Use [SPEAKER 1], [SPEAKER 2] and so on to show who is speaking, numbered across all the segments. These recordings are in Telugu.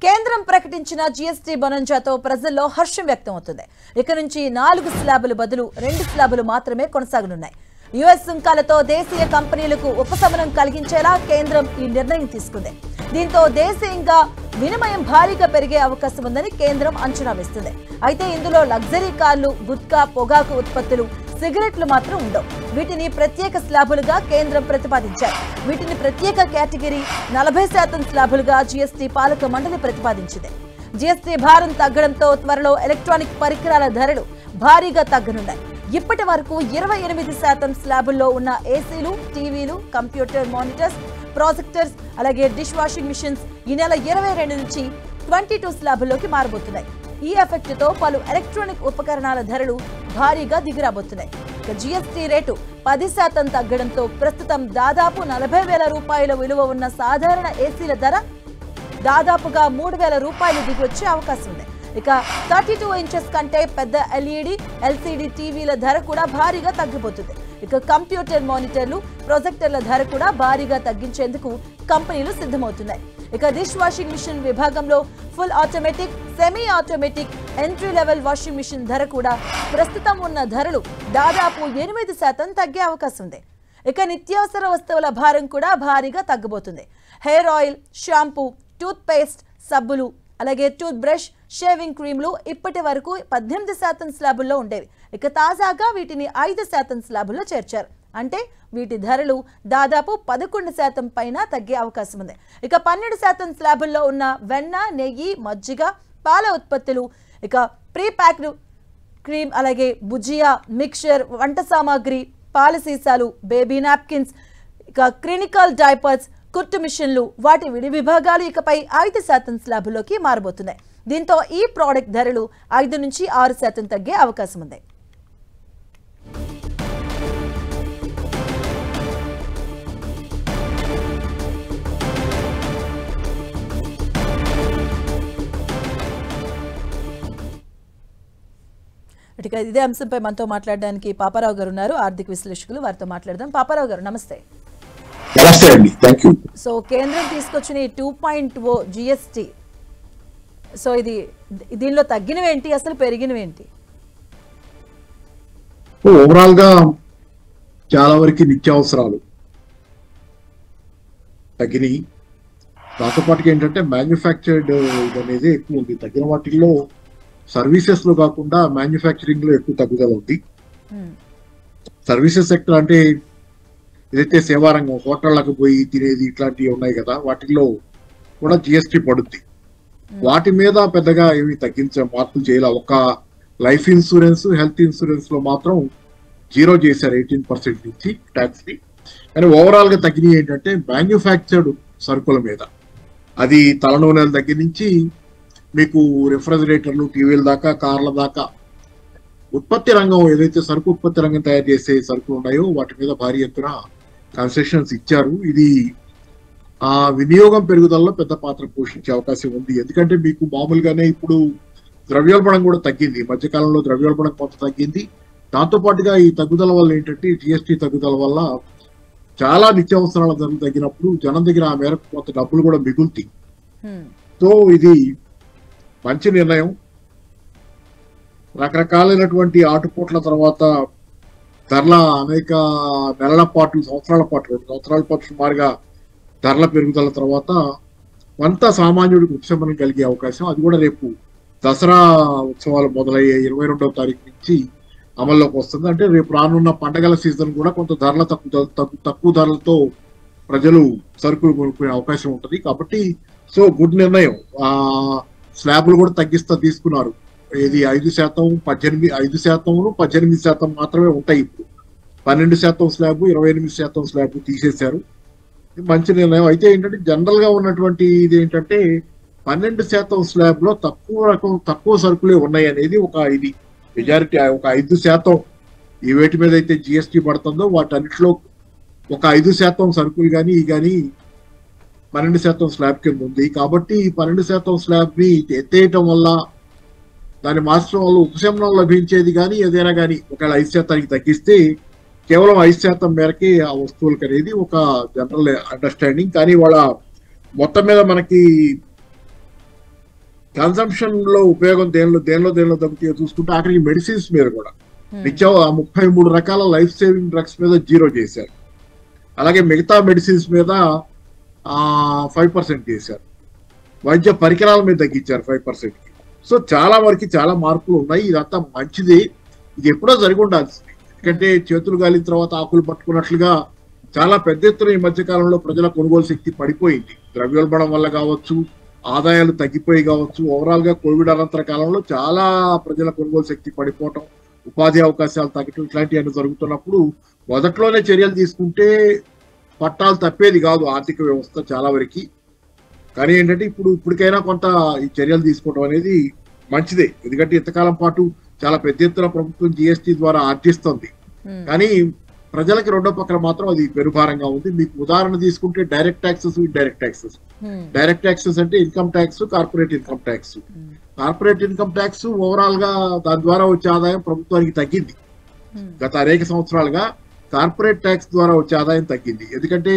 [SPEAKER 1] కేంద్రం ప్రకటించిన జీఎస్టీ బొనంజాతో ప్రజల్లో హర్షం వ్యక్తమవుతుంది. ఇక నుంచి 4 స్లాబులు బదులు 2 స్లాబులు మాత్రమే కొనసాగనున్నాయి. యుఎస్ సుంకాలతో దేశీయ కంపెనీలకు ఉపశమనం కలిగించేలా కేంద్రం ఈ నిర్ణయం తీసుకుంది. దీంతో దేశీయంగా వినిమయం భారీగా పెరిగే అవకాశం ఉందని కేంద్రం అంచనా వేస్తుంది. అయితే ఇందులో లగ్జరీ కార్లు, గుట్కా, పొగాకు ఉత్పత్తులు, సిగరెట్లు మాత్రం ఉండవు. వీటిని ప్రత్యేక స్లాబులుగా కేంద్రం ప్రతిపాదించారు. వీటిని ప్రత్యేక కేటగిరీ 40% స్లాబులుగా జీఎస్టీ పాలక మండలి ప్రతిపాదించింది. జీఎస్టీ భారం తగ్గడంతో త్వరలో ఎలక్ట్రానిక్ పరికరాల ధరలు భారీగా తగ్గనున్నాయి. ఇప్పటి వరకు 28% స్లాబుల్లో ఉన్న ఏసీలు, టీవీలు, కంప్యూటర్ మానిటర్స్, ప్రాజెక్టర్స్, అలాగే డిష్ వాషింగ్ మిషన్స్ ఈ నెల 22 నుంచి 22 స్లాబుల్లోకి మారబోతున్నాయి. ఈ ఎఫెక్ట్ తో పలు ఎలక్ట్రానిక్ ఉపకరణాల ధరలు భారీగా దిగిరాబోతున్నాయి. జీఎస్టీ రేటు 10% తగ్గడంతో ప్రస్తుతం దాదాపు 40,000 రూపాయల విలువ ఉన్న సాధారణ ఏసీల ధర దాదాపుగా 3,000 రూపాయలు దిగొచ్చే అవకాశం ఉంది. ఇక 32 ఇంచెస్ కంటే పెద్ద ఎల్ఈడి, ఎల్సీడీ టీవీల ధర కూడా భారీగా తగ్గిపోతుంది. ఇక కంప్యూటర్ మానిటర్లు, ప్రొజెక్టర్ల ధర కూడా భారీగా తగ్గించేందుకు కంపెనీలు సిద్ధమవుతున్నాయి. ఇక డిష్ వాషింగ్ మిషన్ విభాగంలో full automatic, semi automatic, entry level washing machine ధర కూడా ప్రస్తుతం ఉన్న ధరలు దాదాపు 8% తగ్గే అవకాశం ఉంది. ఇక నిత్యావసర వస్తువుల భారం కూడా భారీగా తగ్గబోతుంది. Hair oil, shampoo, toothpaste, సబ్బులు, అలాగే టూత్ బ్రష్, షేవింగ్ క్రీమ్లు ఇప్పటి వరకు 18% స్లాబుల్లో ఉండేవి. ఇక తాజాగా వీటిని 5% స్లాబుల్లో చేర్చారు. అంటే వీటి ధరలు దాదాపు 11% పైన తగ్గే అవకాశం ఉంది. ఇక 12% స్లాబుల్లో ఉన్న వెన్న, నెయ్యి, మజ్జిగ, పాల ఉత్పత్తులు, ఇక ప్రీ ప్యాక్డ్ క్రీమ్, అలాగే భుజియా, మిక్చర్, వంట సామాగ్రి, పాల సీసాలు, బేబీ నాప్కిన్స్, ఇక క్లినికల్ డైపర్స్, కుట్టు మిషన్లు, వాటి విడి విభాగాలు ఇకపై 5% స్లాబుల్లోకి మారబోతున్నాయి. దీంతో ఈ ప్రోడక్ట్ ధరలు 5 నుంచి 6% తగ్గే అవకాశం ఉంది. ఇదే అంశంపై మనతో మాట్లాడడానికి పాపారావు గారు ఉన్నారు, ఆర్థిక విశ్లేషకులు. వారితో మాట్లాడదాం. పాపారావు గారు నమస్తే. సో కేంద్రం తీసుకొచ్చిన ఈ 2.0 జిఎస్టీ, సో దీనిలో తగ్గినవేంటి, అసలు పెరిగినవేంటి?
[SPEAKER 2] ఓవరాల్ గా చాలా వరకు నిత్యావసరాలు తగ్గినాయి. దాంతో పాటుగా ఏంటంటే మ్యానుఫ్యాక్చర్డ్ ఇది అనేది ఎక్కువ ఉంది. తగ్గిన వాటిల్లో సర్వీసెస్ లో కాకుండా మ్యానుఫ్యాక్చరింగ్ లో ఎక్కువ తగ్గుదల ఉంది. సర్వీసెస్ సెక్టర్ అంటే ఏదైతే సేవారంగం, హోటళ్లకు పోయి తినేది ఇట్లాంటివి ఉన్నాయి కదా, వాటిల్లో కూడా జిఎస్టీ పడుద్ది. వాటి మీద పెద్దగా ఏమి మార్పులు చేయాలి. ఒక లైఫ్ ఇన్సూరెన్స్, హెల్త్ ఇన్సూరెన్స్ లో మాత్రం 0 చేశారు 18% నుంచి ట్యాక్స్ ని. కానీ ఓవరాల్ గా తగ్గినవి ఏంటంటే మ్యానుఫ్యాక్చర్డ్ సరుకుల మీద, అది తలనూనెల దగ్గర నుంచి మీకు రిఫ్రిజిరేటర్లు, టీవీల దాకా, కార్ల దాకా, ఉత్పత్తి రంగం ఏదైతే సరుకు ఉత్పత్తి రంగం తయారు చేసే సరుకులు ఉన్నాయో వాటి మీద భారీ ఎత్తున కన్సెషన్స్ ఇచ్చారు. ఇది ఆ వినియోగం పెరుగుదలలో పెద్ద పాత్ర పోషించే అవకాశం ఉంది. ఎందుకంటే మీకు మామూలుగానే ఇప్పుడు ద్రవ్యోల్బణం కూడా తగ్గింది. మధ్యకాలంలో ద్రవ్యోల్బణం కొంత తగ్గింది. దాంతో పాటుగా ఈ తగ్గుదల వల్ల ఏంటంటే జిఎస్టీ తగ్గుదల వల్ల చాలా నిత్యావసరాల ధరలు తగ్గినప్పుడు జనం దగ్గర ఆ మేరకు కొంత డబ్బులు కూడా మిగులుతాయి. సో ఇది మంచి నిర్ణయం. రకరకాలైనటువంటి ఆటుపోట్ల తర్వాత ధరల అనేక నెలల పాటు, సంవత్సరాల పాటు సుమారుగా ధరల పెరుగుదల తర్వాత కొంత సామాన్యుడికి ఉపశమనం కలిగే అవకాశం, అది కూడా రేపు దసరా ఉత్సవాలు మొదలయ్యే 22వ తారీఖు నుంచి అమల్లోకి వస్తుంది. అంటే రేపు రానున్న పండగల సీజన్ కూడా కొంత ధరల తక్కువ ధరలతో ప్రజలు సరుకులు కొనుక్కునే అవకాశం ఉంటుంది. కాబట్టి సో గుడ్ నిర్ణయం. స్లాబ్లు కూడా తీసుకున్నారు. ఇది 5%, 18% మాత్రమే ఉంటాయి. ఇప్పుడు 12% స్లాబ్, 28% స్లాబ్ తీసేశారు. మంచి నిర్ణయం. అయితే ఏంటంటే జనరల్ గా ఉన్నటువంటి ఇది ఏంటంటే 12% స్లాబ్ లో తక్కువ సరుకులే ఉన్నాయి అనేది ఒక ఇది మెజారిటీ. ఒక 5% ఈ వేటి మీద అయితే జిఎస్టీ పడుతుందో వాటన్నిటిలో ఒక 5% సరుకులు కానీ 12% స్లాబ్ కింద ఉంది. కాబట్టి ఈ 12% స్లాబ్ ని ఎత్తేయటం వల్ల దాని మార్చడం వల్ల ఉపశమనం లభించేది. కానీ ఏదైనా కానీ ఒకవేళ 5% తగ్గిస్తే కేవలం 5% మేరకే ఆ వస్తువులకు అనేది ఒక జనరల్ అండర్స్టాండింగ్. కానీ వాళ్ళ మొత్తం మీద మనకి కన్సంప్షన్ లో ఉపయోగం దేనిలో తగ్గుతాయో చూసుకుంటే ఆఖరికి మెడిసిన్స్ మీద కూడా నిత్యం 33 రకాల లైఫ్ సేవింగ్ డ్రగ్స్ మీద 0 చేశారు. అలాగే మిగతా మెడిసిన్స్ మీద 5% చేశారు. వైద్య పరికరాల మీద తగ్గించారు 5%. సో చాలా వరకు చాలా మార్పులు ఉన్నాయి. ఇదంతా మంచిది. ఇది ఎప్పుడో జరిగి ఉండాల్సింది. ఎందుకంటే చేతులు గాలిన తర్వాత ఆకులు పట్టుకున్నట్లుగా చాలా పెద్ద ఎత్తున ఈ మధ్య కాలంలో ప్రజల కొనుగోలు శక్తి పడిపోయింది. ద్రవ్యోల్బణం వల్ల కావచ్చు, ఆదాయాలు తగ్గిపోయి కావచ్చు, ఓవరాల్ గా కోవిడ్ అనంతర కాలంలో చాలా ప్రజల కొనుగోలు శక్తి పడిపోవటం, ఉపాధి అవకాశాలు తగ్గటం ఇట్లాంటివన్నీ జరుగుతున్నప్పుడు మొదట్లోనే చర్యలు తీసుకుంటే పట్టాలు తప్పేది కాదు ఆర్థిక వ్యవస్థ చాలా వరకు. కానీ ఏంటంటే ఇప్పటికైనా కొంత ఈ చర్యలు తీసుకోవడం అనేది మంచిదే. ఎందుకంటే ఇంతకాలం పాటు చాలా పెద్ద ఎత్తున ప్రభుత్వం జిఎస్టీ ద్వారా ఆర్జిస్తుంది. కానీ ప్రజలకి రెండో పక్కన మాత్రం అది పెరుభారంగా ఉంది. మీకు ఉదాహరణ తీసుకుంటే direct taxes, indirect taxes. Direct taxes అంటే income tax, corporate income tax. Corporate income tax overall గా దాని ద్వారా వచ్చే ఆదాయం ప్రభుత్వానికి తగ్గింది. గత అనేక సంవత్సరాలుగా కార్పొరేట్ ట్యాక్స్ ద్వారా వచ్చే ఆదాయం తగ్గింది. ఎందుకంటే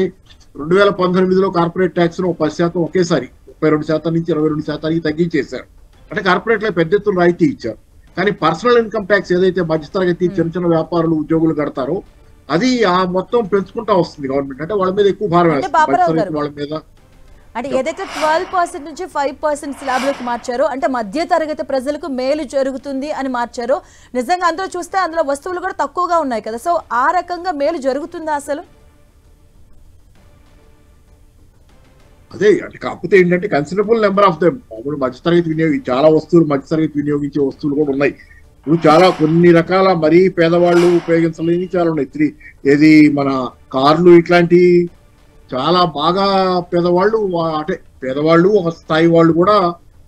[SPEAKER 2] 2019లో కార్పొరేట్ ట్యాక్స్ ను 10% ఒకేసారి 32% నుంచి 22% తగ్గించేశారు. అంటే కార్పొరేట్ లో పెద్ద ఎత్తున రాయితీ ఇచ్చారు. కానీ పర్సనల్ ఇన్కమ్ ట్యాక్స్ ఏదైతే మధ్యతరగతి చిన్న వ్యాపారులు ఉద్యోగులు కడతారో అది ఆ మొత్తం పెంచుకుంటా వస్తుంది గవర్నమెంట్. అంటే వాళ్ళ మీద ఎక్కువ భారం వేస్తుంది వాళ్ళ మీద.
[SPEAKER 1] అంటే ఏదైతే 12% నుంచి 5% స్లాబ్లకు మార్చారో, అంటే మధ్య తరగతి ప్రజలకు మేలు జరుగుతుంది అని మార్చారో, నిజంగా అందులో చూస్తే అందులో వస్తువులు కూడా తక్కువగా ఉన్నాయి కదా. సో ఆ రకంగా మేలు జరుగుతుందా అసలు?
[SPEAKER 2] అదే అంటే కాకపోతే ఏంటంటే కన్సిడరబుల్ నెంబర్ ఆఫ్ దెమ్ మామూలు మధ్యతరగతి చాలా వస్తువులు మధ్యతరగతి వినియోగించే వస్తువులు కూడా ఉన్నాయి. ఇప్పుడు చాలా కొన్ని రకాల మరీ పేదవాళ్ళు ఉపయోగించలేని చాలా ఉన్నాయి. ఏది మన కార్లు ఇట్లాంటి చాలా బాగా పేదవాళ్ళు, అంటే పేదవాళ్ళు ఒక స్థాయి వాళ్ళు కూడా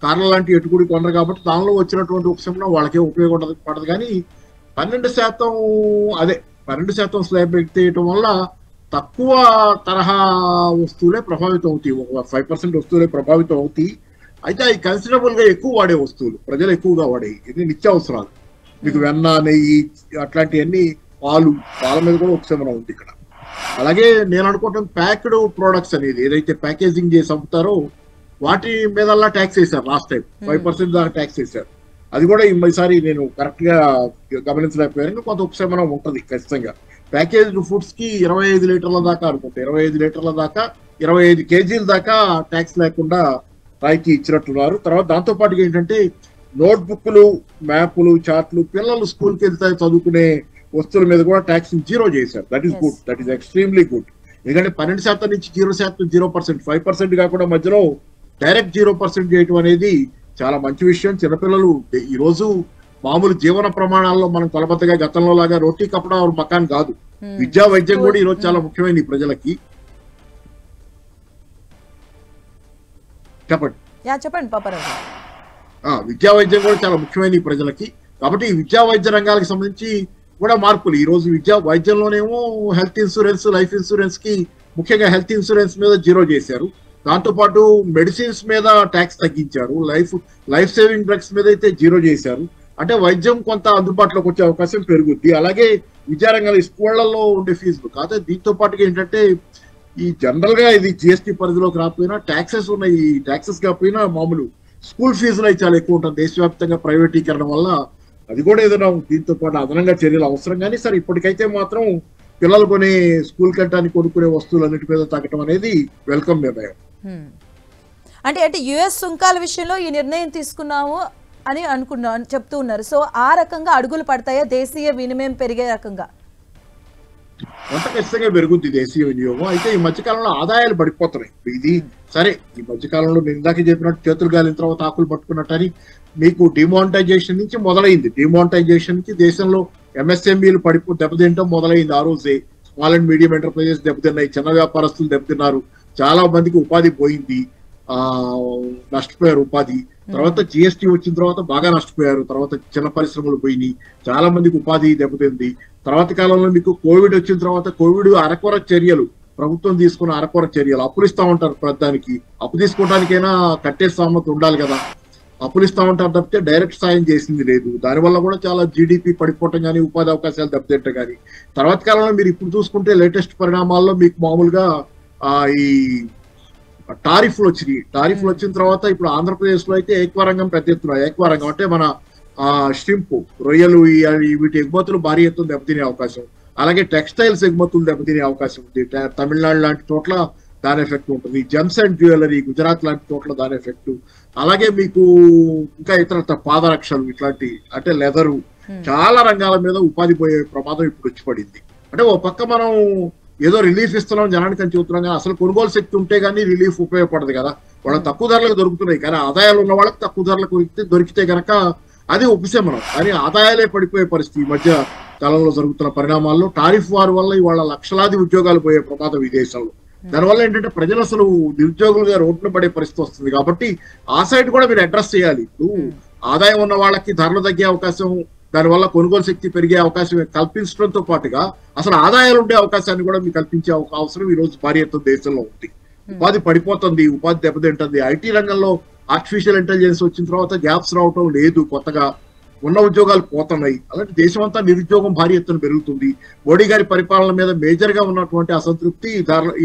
[SPEAKER 2] కార్ల లాంటి ఎటుకుడి కొనరు కాబట్టి దానిలో వచ్చినటువంటి ఉపశమనం వాళ్ళకే ఉపయోగపడదు పడదు. కానీ 12% స్లాబ్ ఎత్తేయటం వల్ల తక్కువ తరహా వస్తువులే ప్రభావితం అవుతాయి. 5% వస్తువులే ప్రభావితం అవుతాయి. అయితే అవి కన్సిడరబుల్ గా ఎక్కువ వాడే వస్తువులు, ప్రజలు ఎక్కువగా వాడేవి. ఇది నిత్యావసరాలు. మీకు వెన్న, నెయ్యి అట్లాంటివన్నీ, పాల మీద కూడా ఉపశమనం ఉంది ఇక్కడ. అలాగే నేను అనుకుంటాను ప్యాక్డ్ ప్రొడక్ట్స్ అనేది ఏదైతే ప్యాకేజింగ్ చేసి అమ్ముతారో వాటి మీదల్లా ట్యాక్స్ వేశారు. లాస్ట్ టైం 5% దాకా ట్యాక్స్ వేశారు. అది కూడా ఈసారి నేను కరెక్ట్ గా గమనించలేకపోయాను. కొంత ఉపశమనం ఉంటుంది ఖచ్చితంగా. ప్యాకేజ్డ్ ఫుడ్స్ కి 25 లీటర్ల దాకా అనుకుంటే 25 లీటర్ల దాకా 25 కేజీల దాకా ట్యాక్స్ లేకుండా రాయితీ ఇచ్చినట్టున్నారు. తర్వాత దాంతో పాటుగా ఏంటంటే నోట్బుక్లు, మ్యాప్లు, చార్ట్లు, పిల్లలు స్కూల్కి వెళ్తే చదువుకునే వస్తువుల మీద కూడా ట్యాక్స్ 0 చేశారు. That is good, that is extremely good. ఎందుకంటే 12% నుంచి 0%, 5% కాకుండా మధ్యలో డైరెక్ట్ 0% చేయటం అనేది చాలా మంచి విషయం. చిన్నపిల్లలు ఈ రోజు మామూలు జీవన ప్రమాణాల్లో మనం కొలబద్దగా గతంలో లాగా రోటీ కపడా మకాన్ కాదు. విద్యా వైద్యం కూడా ఈ రోజు చాలా ముఖ్యమైనది ఈ ప్రజలకి.
[SPEAKER 1] చెప్పండి పాపారావు.
[SPEAKER 2] విద్యా వైద్యం కూడా చాలా ముఖ్యమైనది ఈ ప్రజలకి. కాబట్టి ఈ విద్యా వైద్య రంగాలకు సంబంధించి కూడా మార్పులు. ఈ రోజు విద్యా వైద్యంలోనేమో హెల్త్ ఇన్సూరెన్స్, లైఫ్ ఇన్సూరెన్స్ కి ముఖ్యంగా హెల్త్ ఇన్సూరెన్స్ మీద 0 చేశారు. దాంతో పాటు మెడిసిన్స్ మీద ట్యాక్స్ తగ్గించారు. లైఫ్ సేవింగ్ డ్రగ్స్ మీద అయితే 0 చేశారు. అంటే వైద్యం కొంత అందుబాటులోకి వచ్చే అవకాశం పెరుగుద్ది. అలాగే విద్యారంగాలు స్కూళ్లలో ఉండే ఫీజులు కాదు. దీంతో పాటుగా ఏంటంటే ఈ జనరల్ గా ఇది జిఎస్టీ పరిధిలోకి రాకపోయినా ట్యాక్సెస్ ఉన్నాయి. ఈ ట్యాక్సెస్ కాకపోయినా మామూలు స్కూల్ ఫీజులు అయితే చాలా ఎక్కువ ఉంటుంది దేశవ్యాప్తంగా ప్రైవేటీకరణ వల్ల. అది కూడా ఏదైనా దీంతో పాటు అదనంగా చర్యలు అవసరం. కానీ సరే ఇప్పటికైతే మాత్రం పిల్లలు కొనే స్కూల్ కట్టడానికి కొనుక్కునే వస్తువులు అన్నిటి మీద తగ్గడం అనేది వెల్కమ్ నిర్ణయం.
[SPEAKER 1] అంటే యుఎస్ సుంకాల విషయంలో ఈ నిర్ణయం తీసుకున్నాము అని చెప్తూ ఉన్నారు. సో ఆ రకంగా అడుగులు పడతాయా దేశీయ వినిమయం పెరిగే రకంగా?
[SPEAKER 2] కొంత ఖచ్చితంగా పెరుగుద్ది దేశీయ వినియోగం. అయితే ఈ మధ్యకాలంలో ఆదాయాలు పడిపోతున్నాయి. ఇది సరే ఈ మధ్యకాలంలో నేను ఇందాక చెప్పినట్టు చేతులు గాలిన తర్వాత ఆకులు పట్టుకున్నట్టు అని మీకు డిమానిటైజేషన్ నుంచి మొదలైంది. డిమానిటైజేషన్ నుంచి దేశంలో ఎంఎస్ఎంఈలు దెబ్బతింటం మొదలైంది. ఆ రోజే స్మాల్ అండ్ మీడియం ఎంటర్ప్రైజెస్ దెబ్బతిన్నాయి, చిన్న వ్యాపారస్తులు దెబ్బతిన్నారు, చాలా మందికి ఉపాధి పోయింది, నష్టపోయారు ఉపాధి. తర్వాత జిఎస్టీ వచ్చిన తర్వాత బాగా నష్టపోయారు. తర్వాత చిన్న పరిశ్రమలు పోయినాయి, చాలా మందికి ఉపాధి దెబ్బతింది. తర్వాత కాలంలో మీకు కోవిడ్ వచ్చిన తర్వాత కోవిడ్ అరకొర చర్యలు, ప్రభుత్వం తీసుకున్న అరకొర చర్యలు, అప్పులు ఇస్తా ఉంటారు. ప్రధానికి అప్పు తీసుకోవడానికైనా కట్టే సామర్థ్యం ఉండాలి కదా. అప్పులు ఇస్తా ఉంటారు తప్పితే డైరెక్ట్ సాయం చేసింది లేదు. దానివల్ల కూడా చాలా జీడిపి పడిపోవటం కానీ ఉపాధి అవకాశాలు దెబ్బతింటం కానీ. తర్వాత కాలంలో మీరు ఇప్పుడు చూసుకుంటే లేటెస్ట్ పరిణామాల్లో మీకు మామూలుగా ఈ టారిఫ్లు వచ్చిన తర్వాత ఇప్పుడు ఆంధ్రప్రదేశ్ లో అయితే ఏక్వారంగం పెద్ద ఎత్తున, ఏక్వారంగం అంటే మన స్ట్రింప్, రొయ్యలు వీటి ఎగుమతులు భారీ ఎత్తున దెబ్బతినే అవకాశం, అలాగే టెక్స్టైల్స్ ఎగుమతులు దెబ్బతినే అవకాశం ఉంది. తమిళనాడు లాంటి చోట్ల దాని ఎఫెక్ట్ ఉంటుంది, జెమ్స్ అండ్ జ్యువెలరీ గుజరాత్ లాంటి చోట్ల దాని ఎఫెక్ట్, అలాగే మీకు ఇంకా ఇతర పాదరక్షలు ఇట్లాంటి అంటే లెదరు, చాలా రంగాల మీద ఉపాధి పోయే ప్రమాదం ఇప్పుడు వచ్చి పడింది. అంటే ఓ పక్క మనం ఏదో రిలీఫ్ ఇస్తున్నాం జనానికి అని చెబుతున్నాం కానీ అసలు కొనుగోలు శక్తి ఉంటే కానీ రిలీఫ్ ఉపయోగపడదు కదా. వాళ్ళకి తక్కువ ధరలకు దొరుకుతున్నాయి కానీ ఆదాయాలు ఉన్న వాళ్ళకి తక్కువ ధరలకు దొరికితే కనుక అది ఉపశమనం. కానీ ఆదాయాలే పడిపోయే పరిస్థితి ఈ మధ్య కాలంలో జరుగుతున్న పరిణామాల్లో టారిఫ్ వారి వల్ల ఇవాళ లక్షలాది ఉద్యోగాలు పోయే ప్రమాదం ఈ దేశంలో. దానివల్ల ఏంటంటే ప్రజలు అసలు నిరుద్యోగులుగా రోడ్డున పడే పరిస్థితి వస్తుంది. కాబట్టి ఆ సైడ్ కూడా మీరు అడ్రస్ చేయాలి. ఇప్పుడు ఆదాయం ఉన్న వాళ్ళకి ధరలు తగ్గే అవకాశం, దానివల్ల కొనుగోలు శక్తి పెరిగే అవకాశం కల్పించడంతో పాటుగా అసలు ఆదాయాలు ఉండే అవకాశాన్ని కూడా మీకు కల్పించే అవసరం ఈ రోజు భారీ ఎత్తున దేశంలో ఉంది. ఉపాధి పడిపోతుంది, ఉపాధి దెబ్బతింటుంది. ఐటీ రంగంలో ఆర్టిఫిషియల్ ఇంటెలిజెన్స్ వచ్చిన తర్వాత గ్యాప్స్ రావటం లేదు, కొత్తగా ఉన్న ఉద్యోగాలు పోతున్నాయి. అలాంటి దేశం అంతా నిరుద్యోగం భారీ ఎత్తున పెరుగుతుంది. మోడీ గారి పరిపాలన మీద మేజర్ గా ఉన్నటువంటి అసంతృప్తి,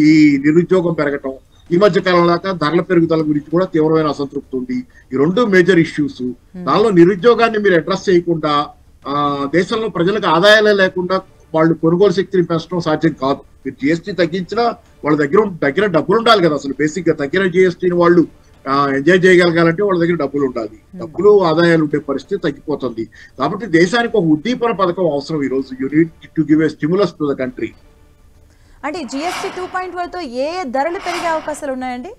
[SPEAKER 2] ఈ నిరుద్యోగం పెరగటం, ఈ మధ్య కాలం దాకా ధరల పెరుగుదల గురించి కూడా తీవ్రమైన అసంతృప్తి ఉంది. ఈ రెండు మేజర్ ఇష్యూస్. దానిలో నిరుద్యోగాన్ని మీరు అడ్రస్ చేయకుండా దేశంలో ప్రజలకు ఆదాయాలే లేకుండా వాళ్ళు కొనుగోలు శక్తిని పెంచడం సాధ్యం కాదు. మీరు జిఎస్టీ తగ్గించినా వాళ్ళ దగ్గర డబ్బులు ఉండాలి కదా. అసలు బేసిక్ గా తగ్గిన జిఎస్టీని వాళ్ళు ఎంజాయ్ చేయగలగాలంటే వాళ్ళ దగ్గర డబ్బులు ఉండాలి. డబ్బులు ఆదాయాలు ఉండే పరిస్థితి తగ్గిపోతుంది. కాబట్టి దేశానికి ఒక ఉద్దీపన పథకం అవసరం ఈ రోజు. You need to give a stimulus to the country.
[SPEAKER 1] అంటే జిఎస్టీ 2.1 తో ఏ ధరలు పెరిగే అవకాశాలు ఉన్నాయండి?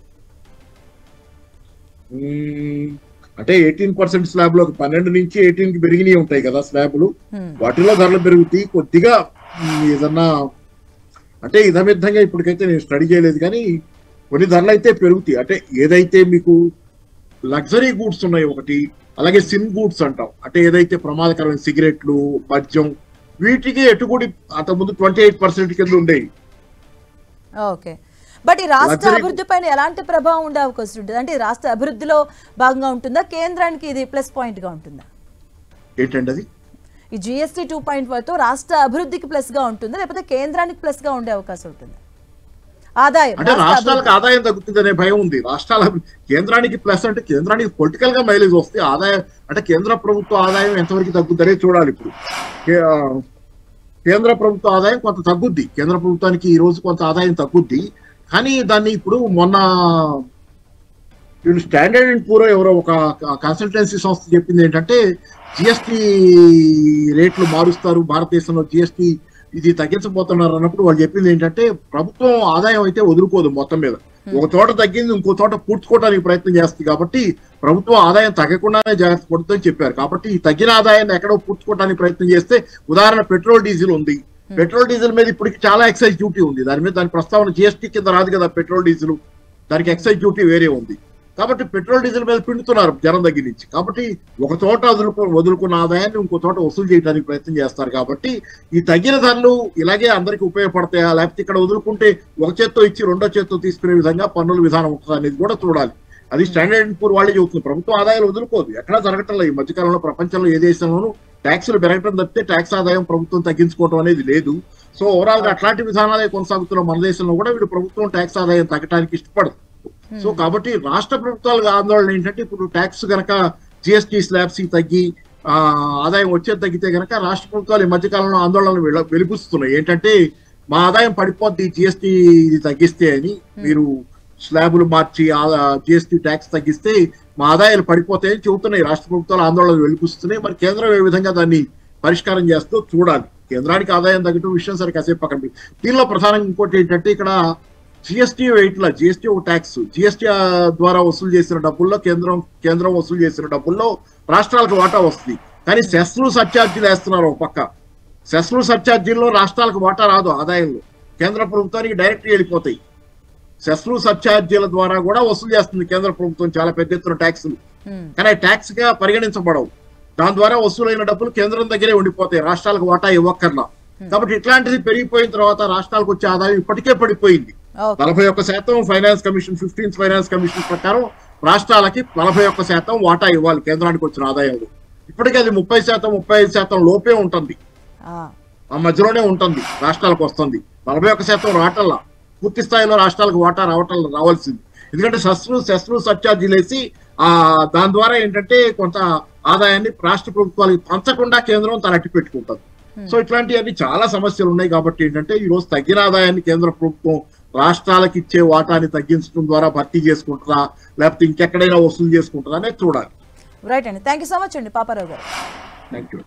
[SPEAKER 2] అంటే 18% స్లాబ్ లో 12 నుంచి 18 కి పెరిగినవి ఉంటాయి కదా స్లాబ్లు, వాటిలో ధరలు పెరుగుతాయి కొద్దిగా. ఏదన్నా అంటే ఇదమిద్దంగా ఇప్పటికైతే నేను స్టడీ చేయలేదు కానీ కొన్ని ధరలు అయితే పెరుగుతాయి. అంటే ఏదైతే మీకు లగ్జరీ గూడ్స్ ఉన్నాయి ఒకటి, అలాగే సిన్ గూడ్స్ అంటాం, అంటే ఏదైతే ప్రమాదకరమైన సిగరెట్లు, మద్యం, వీటికి ఎటుకూడి అంతకుముందు 28% కింద ఉండేవి.
[SPEAKER 1] ఓకే, బట్ ఈ రాష్ట్ర అభివృద్ధి పైన ఎలాంటి ప్రభావం ఉండే అవకాశం ఉంటుంది? అంటే రాష్ట్ర అభివృద్ధిలో భాగంగా ఉంటుందా, కేంద్రానికి ఇది ప్లస్ పాయింట్ గా ఉంటుందా?
[SPEAKER 2] ఏంటండి అది?
[SPEAKER 1] ఈ జిఎస్టీ 2.1 తో రాష్ట్ర అభివృద్ధికి ప్లస్ గా ఉంటుందా, లేకపోతే కేంద్రానికి ప్లస్ గా ఉండే అవకాశం ఉంటుందా? ఆదాయం
[SPEAKER 2] అంటే రాష్ట్రాలకు ఆదాయం తగ్గుతుంది అనే భయం ఉంది. రాష్ట్రాల కేంద్రానికి ప్లస్ అంటే కేంద్రానికి పొలిటికల్ గా మైలేజ్ వస్తే ఆదాయం అంటే కేంద్ర ప్రభుత్వ ఆదాయం ఎంతవరకు తగ్గుతుందనే చూడాలి. ఇప్పుడు కేంద్ర ప్రభుత్వ ఆదాయం కొంత తగ్గుద్ది, కేంద్ర ప్రభుత్వానికి ఈ రోజు కొంత ఆదాయం తగ్గుద్ది. కానీ దాన్ని ఇప్పుడు మొన్న వీళ్ళు స్టాండర్డ్ అండ్ పూర్ ఎవరో ఒక కన్సల్టెన్సీ సంస్థ చెప్పింది ఏంటంటే జిఎస్టీ రేట్లు మారుస్తారు, భారతదేశంలో జిఎస్టీ ఇది తగ్గించబోతున్నారు అన్నప్పుడు వాళ్ళు చెప్పింది ఏంటంటే ప్రభుత్వం ఆదాయం అయితే వదులుకోదు, మొత్తం మీద ఒక చోట తగ్గింది ఇంకో చోట పూడ్చుకోవడానికి ప్రయత్నం చేస్తుంది. కాబట్టి ప్రభుత్వం ఆదాయం తగ్గకుండానే జాగ్రత్త పడుతుందని చెప్పారు. కాబట్టి ఈ తగ్గిన ఆదాయాన్ని ఎక్కడో పూడ్చుకోవడానికి ప్రయత్నం చేస్తే, ఉదాహరణ పెట్రోల్ డీజిల్ ఉంది, పెట్రోల్ డీజిల్ మీద ఇప్పటికి చాలా ఎక్సైజ్ డ్యూటీ ఉంది, దాని ప్రస్తావన జిఎస్టీ కింద రాదు కదా పెట్రోల్ డీజిల్, దానికి ఎక్సైజ్ డ్యూటీ వేరే ఉంది. కాబట్టి పెట్రోల్ డీజిల్ మీద పిండుతున్నారు జనం దగ్గర నుంచి. కాబట్టి ఒక చోట వదులుకున్న ఆదాయాన్ని ఇంకో చోట వసూలు చేయడానికి ప్రయత్నం చేస్తారు. కాబట్టి ఈ తగ్గిన ధరలు ఇలాగే అందరికీ ఉపయోగపడతాయా, లేకపోతే ఇక్కడ వదులుకుంటే ఒక చేత్తో ఇచ్చి రెండో చేత్తో తీసుకునే విధంగా పన్నుల విధానం ఉంటుంది అనేది కూడా చూడాలి. అది స్టాండర్డ్ అండ్ పూర్ వాళ్ళే చెబుతుంది. ప్రభుత్వం ఆదాయాలు వదులుకోదు, ఎక్కడా జరగటం లేదు. ఈ మధ్యకాలంలో ప్రపంచంలో ఏ దేశంలోనూ ట్యాక్సులు పెరగటం తప్పితే ట్యాక్స్ ఆదాయం ప్రభుత్వం తగ్గించుకోవడం అనేది లేదు. సో ఓవరాల్ గా అట్లాంటి విధానాలే కొనసాగుతున్న మన దేశంలో కూడా వీడు ప్రభుత్వం ట్యాక్స్ ఆదాయం తగ్గడానికి ఇష్టపడదు. సో కాబట్టి రాష్ట్ర ప్రభుత్వాలకు ఆందోళన ఏంటంటే ఇప్పుడు ట్యాక్స్ గనక జిఎస్టీ స్లాబ్స్ తగ్గి ఆదాయం వచ్చేది తగ్గితే గనక రాష్ట్ర ప్రభుత్వాలు ఈ మధ్యకాలంలో ఆందోళనలు వెలిపిస్తున్నాయి. ఏంటంటే మా ఆదాయం పడిపోద్ది జిఎస్టీ ఇది తగ్గిస్తే అని, మీరు స్లాబులు మార్చి జిఎస్టీ ట్యాక్స్ తగ్గిస్తే మా ఆదాయాలు పడిపోతాయని చెబుతున్నాయి. రాష్ట్ర ప్రభుత్వాలు ఆందోళనలు వెలిపిస్తున్నాయి. మరి కేంద్రం ఏ విధంగా దాన్ని పరిష్కారం చేస్తూ చూడాలి. కేంద్రానికి ఆదాయం తగ్గటం విషయం సరే కాసేపు పక్కన. దీనిలో ప్రధానంగా ఇంకోటి ఏంటంటే ఇక్కడ జిఎస్టీ వెయిట్ల జిఎస్టీ ఒక ట్యాక్స్, జిఎస్టీ ద్వారా వసూలు చేసిన డబ్బుల్లో కేంద్రం వసూలు చేసిన డబ్బుల్లో రాష్ట్రాలకు వాటా వస్తుంది. కానీ సెస్లు సర్ఛార్జీలు వేస్తున్నారు ఒక పక్క. సెస్లు సర్ఛార్జీల్లో రాష్ట్రాలకు వాటా రాదు, ఆదాయంలో కేంద్ర ప్రభుత్వానికి డైరెక్ట్ వెళ్ళిపోతాయి. సెస్లు సర్ఛార్జీల ద్వారా కూడా వసూలు చేస్తుంది కేంద్ర ప్రభుత్వం చాలా పెద్ద ఎత్తున ట్యాక్సులు, కానీ ట్యాక్స్ గా పరిగణించబడవు. దాని ద్వారా వసూలైన డబ్బులు కేంద్రం దగ్గరే ఉండిపోతాయి, రాష్ట్రాలకు వాటా ఇవ్వక్కర్లా. కాబట్టి ఇట్లాంటిది పెరిగిపోయిన తర్వాత రాష్ట్రాలకు వచ్చే ఆదాయం ఇప్పటికే పడిపోయింది. 41% finance commission 15th finance commission ప్రకారం రాష్ట్రాలకి 41% వాటా ఇవ్వాలి కేంద్రానికి వచ్చిన ఆదాయంలో. ఇప్పటికే అది 30%, 35% లోపే ఉంటుంది, ఆ మధ్యలోనే ఉంటుంది రాష్ట్రాలకు వస్తుంది. 41% రావటల్లా, పూర్తి స్థాయిలో రాష్ట్రాలకు వాటా రావాల్సింది. ఎందుకంటే సెస్లు సర్చార్జీలు వేసి దాని ద్వారా ఏంటంటే కొంత ఆదాయాన్ని రాష్ట్ర ప్రభుత్వాలకు పంచకుండా కేంద్రం తనట్టి పెట్టుకుంటుంది. సో ఇట్లాంటివన్నీ చాలా సమస్యలు ఉన్నాయి. కాబట్టి ఏంటంటే ఈ రోజు తగ్గిన ఆదాయాన్ని కేంద్ర ప్రభుత్వం రాష్ట్రాలకు ఇచ్చే వాటాన్ని తగ్గించడం ద్వారా భర్తీ చేసుకుంటుందా, లేకపోతే ఇంకెక్కడైనా వసూలు చేసుకుంటుందా అనేది చూడాలి.
[SPEAKER 1] రైట్ అండి, థ్యాంక్ యూ సో మచ్ అండి పాపారావు గారు.
[SPEAKER 2] Thank you.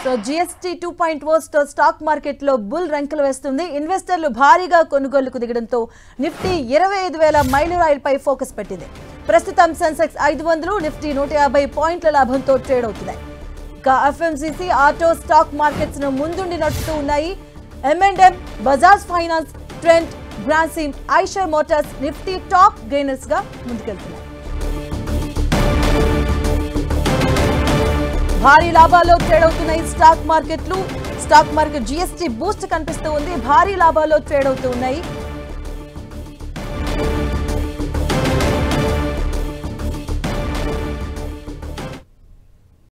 [SPEAKER 1] So GST 2.0 stock market లో బుల్ రంకెలు వేస్తుంది. ఇన్వెస్టర్లు భారీగా కొనుగోలుకు దిగడంతో నిఫ్టీ 25,000 మైలురాయిలపై ఫోకస్ పెట్టింది. ప్రస్తుతం సెన్సెక్స్ 500, నిఫ్టీ 150 పాయింట్ల లాభంతో ట్రేడ్ అవుతున్నాయి. ఇక FMCG, ఆటో, స్టాక్ మార్కెట్స్ ను ముందుండి నడుపుతూ ఉన్నాయి. M&M, Bajaj finance, Trent, Grasim, Eicher Motors Nifty top gainers గా ముందుకెళ్తున్నాయి. భారీ లాభాల్లో ట్రేడ్ అవుతున్నాయి స్టాక్ మార్కెట్ GST బూస్ట్ కనిపిస్తూ ఉంది. భారీ లాభాల్లో ట్రేడ్ అవుతూ ఉన్నాయి.